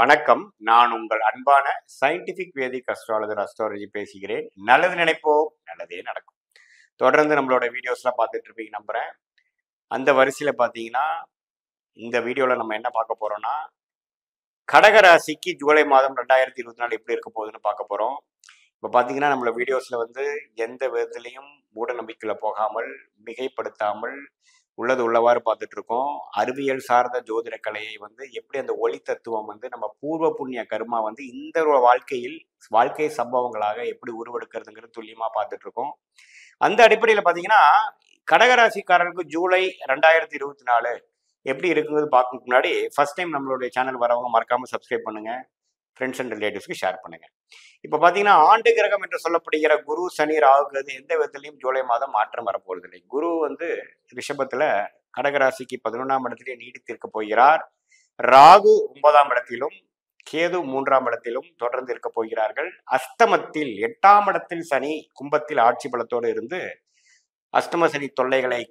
வணக்கம். நான் உங்கள் அன்பான சயின்டிபிக் வேதிக் அஸ்ட்ராலஜர் அஸ்ட்ராலஜி பேசுகிறேன். நல்லது நினைப்போம், நல்லதே நடக்கும். தொடர்ந்து நம்மளோட வீடியோஸ்லாம் பார்த்துட்டு இருப்பீங்க நம்புறேன். அந்த வரிசையில் பார்த்தீங்கன்னா, இந்த வீடியோவில் நம்ம என்ன பார்க்க போறோம்னா, கடகராசிக்கு ஜூலை மாதம் 2024 எப்படி இருக்க போகுதுன்னு பார்க்க போறோம். இப்போ பார்த்தீங்கன்னா, நம்மளோட வீடியோஸில் வந்து எந்த விதத்திலையும் மூட நம்பிக்கையில் போகாமல், மிகைப்படுத்தாமல் உள்ளது உள்ளவாறு பார்த்துட்டு இருக்கோம். அறிவியல் சார்ந்த ஜோதிட கலையை வந்து எப்படி அந்த ஒளி தத்துவம் வந்து நம்ம பூர்வ புண்ணிய கர்மா வந்து இந்த ஒரு வாழ்க்கை சம்பவங்களாக எப்படி உருவெடுக்கிறதுங்கிறது துல்லியமா பார்த்துட்டு இருக்கோம். அந்த அடிப்படையில் பார்த்தீங்கன்னா, கடகராசிக்காரர்களுக்கு ஜூலை 2024 எப்படி இருக்குங்கிறது பார்க்கறதுக்கு முன்னாடி ஃபர்ஸ்ட் டைம் நம்மளுடைய சேனல் வரவங்க மறக்காம சப்ஸ்கிரைப் பண்ணுங்க, ஃப்ரெண்ட்ஸ் அண்ட் ரிலேட்டிவ்ஸ்க்கு ஷேர் பண்ணுங்க. இப்போ பார்த்தீங்கன்னா, ஆண்டு கிரகம் என்று சொல்லப்படுகிற குரு, சனி, ராகுங்கிறது எந்த விதத்திலையும் ஜூலை மாதம் மாற்றம் வரப்போறது இல்லை. குரு வந்து ரிஷபத்துல கடகராசிக்கு 11ஆம் இடத்திலே நீடித்திருக்க போகிறார். ராகு 9ஆம் இடத்திலும், கேது 3ஆம் இடத்திலும் தொடர்ந்து இருக்க போகிறார்கள். அஸ்தமத்தில் 8ஆம் இடத்தில் சனி கும்பத்தில் ஆட்சி பலத்தோடு இருந்து அஷ்டம சனி தொல்லைகளை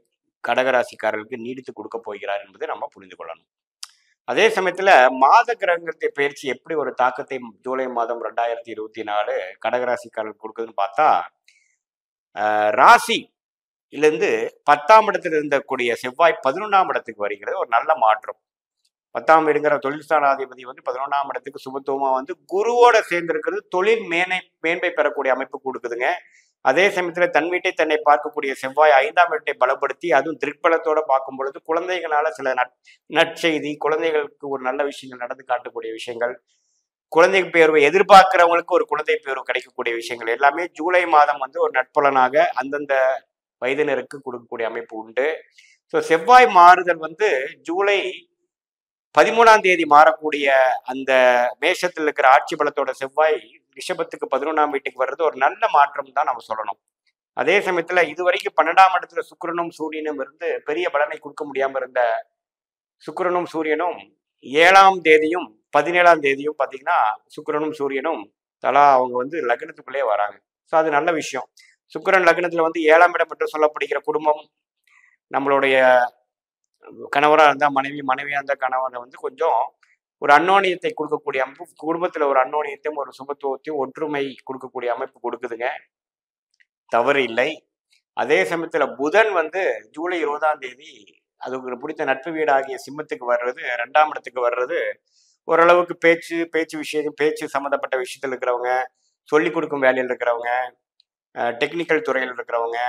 கடகராசிக்காரர்களுக்கு நீடித்து கொடுக்க போகிறார் என்பதை நம்ம புரிந்து கொள்ளணும். அதே சமயத்துல மாத கிரகங்களுடைய பயிற்சி எப்படி ஒரு தாக்கத்தை ஜூலை மாதம் 2024 கடகராசிக்காரர்களுக்கு கொடுக்குதுன்னு பார்த்தா, ராசியிலிருந்து 10ஆம் இடத்துல இருந்தக்கூடிய செவ்வாய் 11ஆம் இடத்துக்கு வருகிறது. ஒரு நல்ல மாற்றம். 10ஆம் வீடுங்கிற தொழில் ஸ்தானாதிபதி வந்து 11ஆம் இடத்துக்கு சுபத்துவமா வந்து குருவோட சேர்ந்து இருக்கிறது தொழில் மேன்மை பெறக்கூடிய அமைப்பு கொடுக்குதுங்க. அதே சமயத்துல தன் வீட்டை தன்னை பார்க்கக்கூடிய செவ்வாய் 5ஆம் வீட்டை பலப்படுத்தி அதுவும் திருப்பலத்தோட பார்க்கும் பொழுது குழந்தைகளால சில நற்செய்தி, குழந்தைகளுக்கு ஒரு நல்ல விஷயங்கள் நடந்து காட்டக்கூடிய விஷயங்கள், குழந்தை பேர்வை எதிர்பார்க்கிறவங்களுக்கு ஒரு குழந்தை பேர்வு கிடைக்கக்கூடிய விஷயங்கள் எல்லாமே ஜூலை மாதம் வந்து ஒரு நட்பலனாக அந்தந்த வயதினருக்கு கொடுக்கக்கூடிய அமைப்பு உண்டு. ஸோ செவ்வாய் மாறுதல் வந்து ஜூலை 13ஆம் தேதி மாறக்கூடிய அந்த மேஷத்தில் இருக்கிற ஆட்சி பலத்தோட செவ்வாய் ரிஷபத்துக்கு 11ஆம் வீட்டுக்கு வர்றது ஒரு நல்ல மாற்றம் தான் நம்ம சொல்லணும். அதே சமயத்துல இதுவரைக்கும் 12ஆம் இடத்துல சுக்கிரனும் சூரியனும் இருந்து பெரிய பலனை கொடுக்க முடியாம இருந்த சுக்கிரனும் சூரியனும் 7ஆம் தேதியும் 17ஆம் தேதியும் பார்த்தீங்கன்னா சுக்கிரனும் சூரியனும் தலா அவங்க வந்து லக்னத்துக்குள்ளே வராங்க. ஸோ அது நல்ல விஷயம். சுக்கிரன் லக்னத்துல வந்து 7ஆம் இடம் என்று சொல்லப்படுகிற குடும்பம், நம்மளுடைய கணவராக இருந்தால் மனைவி, மனைவியாக இருந்தால் கணவரை வந்து கொஞ்சம் ஒரு அன்னோனியத்தை கொடுக்கக்கூடிய அமைப்பு, குடும்பத்தில் ஒரு அன்னோனியத்தையும் ஒரு சுபத்துவத்தையும் ஒற்றுமை கொடுக்கக்கூடிய அமைப்பு கொடுக்குதுங்க. தவறு இல்லை. அதே சமயத்தில் புதன் வந்து ஜூலை 20ஆம் தேதி அதுக்கு பிடித்த நட்பு வீடாகிய சிம்மத்துக்கு வர்றது, 2ஆம் இடத்துக்கு வர்றது ஓரளவுக்கு பேச்சு சம்மந்தப்பட்ட விஷயத்தில் இருக்கிறவங்க, சொல்லிக் கொடுக்கும் வேலையில் இருக்கிறவங்க, டெக்னிக்கல் துறையில் இருக்கிறவங்க,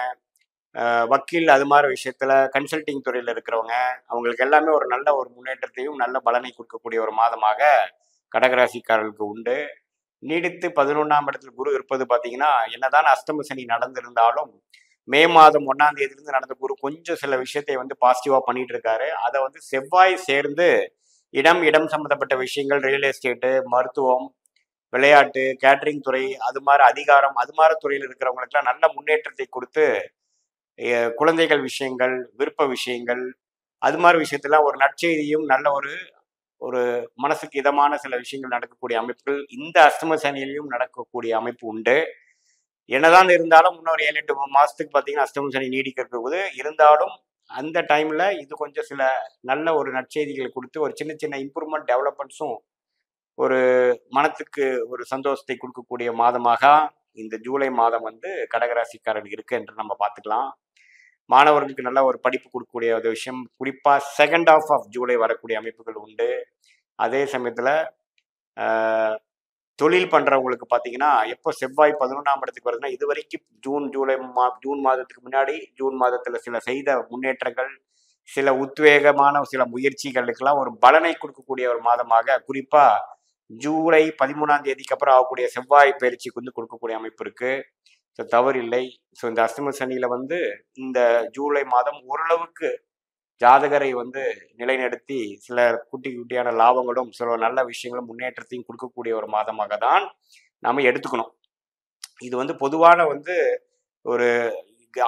வக்கீல் அது மாதிரி விஷயத்துல கன்சல்டிங் துறையில் இருக்கிறவங்க, அவங்களுக்கு எல்லாமே ஒரு நல்ல ஒரு முன்னேற்றத்தையும் நல்ல பலனை கொடுக்கக்கூடிய ஒரு மாதமாக கடகராசிக்காரர்களுக்கு உண்டு. நீடித்து 11ஆம் இடத்துல குரு இருப்பது பார்த்தீங்கன்னா, என்னதான் அஷ்டம சனி நடந்திருந்தாலும் மே மாதம் 1ஆம் தேதியிலிருந்து நடந்த குரு கொஞ்சம் சில விஷயத்தை வந்து பாசிட்டிவா பண்ணிட்டு இருக்காரு. அதை வந்து செவ்வாய் சேர்ந்து இடம் சம்பந்தப்பட்ட விஷயங்கள், ரியல் எஸ்டேட்டு, மருத்துவம், விளையாட்டு, கேட்டரிங் துறை, அது மாதிரி அதிகாரம், அது மாதிரி துறையில் இருக்கிறவங்களுக்குலாம் நல்ல முன்னேற்றத்தை கொடுத்து குழந்தைகள் விஷயங்கள், விருப்ப விஷயங்கள், அது மாதிரி விஷயத்துல ஒரு நற்செய்தியும் நல்ல ஒரு ஒரு மனசுக்கு இதமான சில விஷயங்கள் நடக்கக்கூடிய அமைப்புகள் இந்த அஷ்டம சனியிலையும் நடக்கக்கூடிய அமைப்பு உண்டு. என்னதான் இருந்தாலும் இன்னொரு 7-8 மாசத்துக்கு பார்த்தீங்கன்னா அஷ்டம சனி நீடிக்கிறது போது இருந்தாலும் அந்த டைம்ல இது கொஞ்சம் சில நல்ல ஒரு நற்செய்திகளை கொடுத்து ஒரு சின்ன இம்ப்ரூவ்மெண்ட் டெவலப்மெண்ட்ஸும் ஒரு மனத்துக்கு ஒரு சந்தோஷத்தை கொடுக்கக்கூடிய மாதமாக இந்த ஜூலை மாதம் வந்து கடகராசிக்காரர்கள் இருக்கு என்று நம்ம பார்த்துக்கலாம். மாணவர்களுக்கு நல்ல ஒரு படிப்பு கொடுக்கக்கூடிய ஒரு விஷயம், குறிப்பா செகண்ட் ஹாஃப் ஆஃப் ஜூலை வரக்கூடிய அமைப்புகள் உண்டு. அதே சமயத்துல தொழில் பண்றவங்களுக்கு பார்த்தீங்கன்னா, எப்போ செவ்வாய் 11ஆம் இடத்துக்கு வருதுன்னா, இது வரைக்கும் ஜூன் மாதத்துக்கு முன்னாடி ஜூன் மாதத்துல சில செய்த முன்னேற்றங்கள், சில உத்வேகமான சில முயற்சிகளுக்கெல்லாம் ஒரு பலனை கொடுக்கக்கூடிய ஒரு மாதமாக, குறிப்பா ஜூலை 13ஆம் தேதிக்கு அப்புறம் ஆகக்கூடிய செவ்வாய் பயிற்சிக்கு வந்து கொடுக்கக்கூடிய அமைப்பு இருக்கு. ஸோ தவறில்லை. ஸோ இந்த அஷ்டம சனியில வந்து இந்த ஜூலை மாதம் ஓரளவுக்கு ஜாதகரை வந்து நிலைநிறுத்தி சில குட்டியான லாபங்களும் சில நல்ல விஷயங்களும் முன்னேற்றத்தையும் கொடுக்கக்கூடிய ஒரு மாதமாக தான் நாம எடுத்துக்கணும். இது வந்து பொதுவான வந்து ஒரு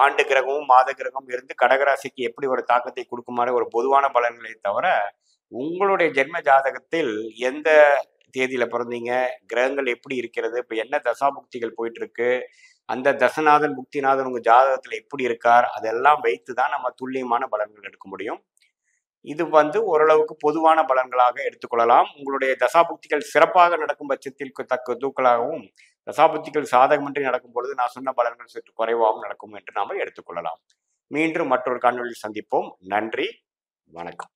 ஆண்டு கிரகமும் மாத கிரகமும் இருந்து கடகராசிக்கு எப்படி ஒரு தாக்கத்தை கொடுக்குமாறு ஒரு பொதுவான பலன்களை தவிர, உங்களுடைய ஜென்ம ஜாதகத்தில் எந்த தேதியில பிறந்தீங்க, கிரகங்கள் எப்படி இருக்கிறது, இப்போ என்ன தசாபுக்திகள் போயிட்டு இருக்கு, அந்த தசநாதன் புக்திநாதன் உங்க ஜாதகத்துல எப்படி இருக்கார், அதெல்லாம் வைத்து தான் நம்ம துல்லியமான பலன்கள் எடுக்க முடியும். இது வந்து ஓரளவுக்கு பொதுவான பலன்களாக எடுத்துக்கொள்ளலாம். உங்களுடைய தசாபுக்திகள் சிறப்பாக நடக்கும் பட்சத்தில் தக்க தூக்கலாகவும், தசாபுக்திகள் சாதகமின்றி நடக்கும் பொழுது நான் சொன்ன பலன்கள் சற்று குறைவாகவும் நடக்கும் என்று நாம எடுத்துக்கொள்ளலாம். மீண்டும் மற்றொரு காணொளியில் சந்திப்போம். நன்றி, வணக்கம்.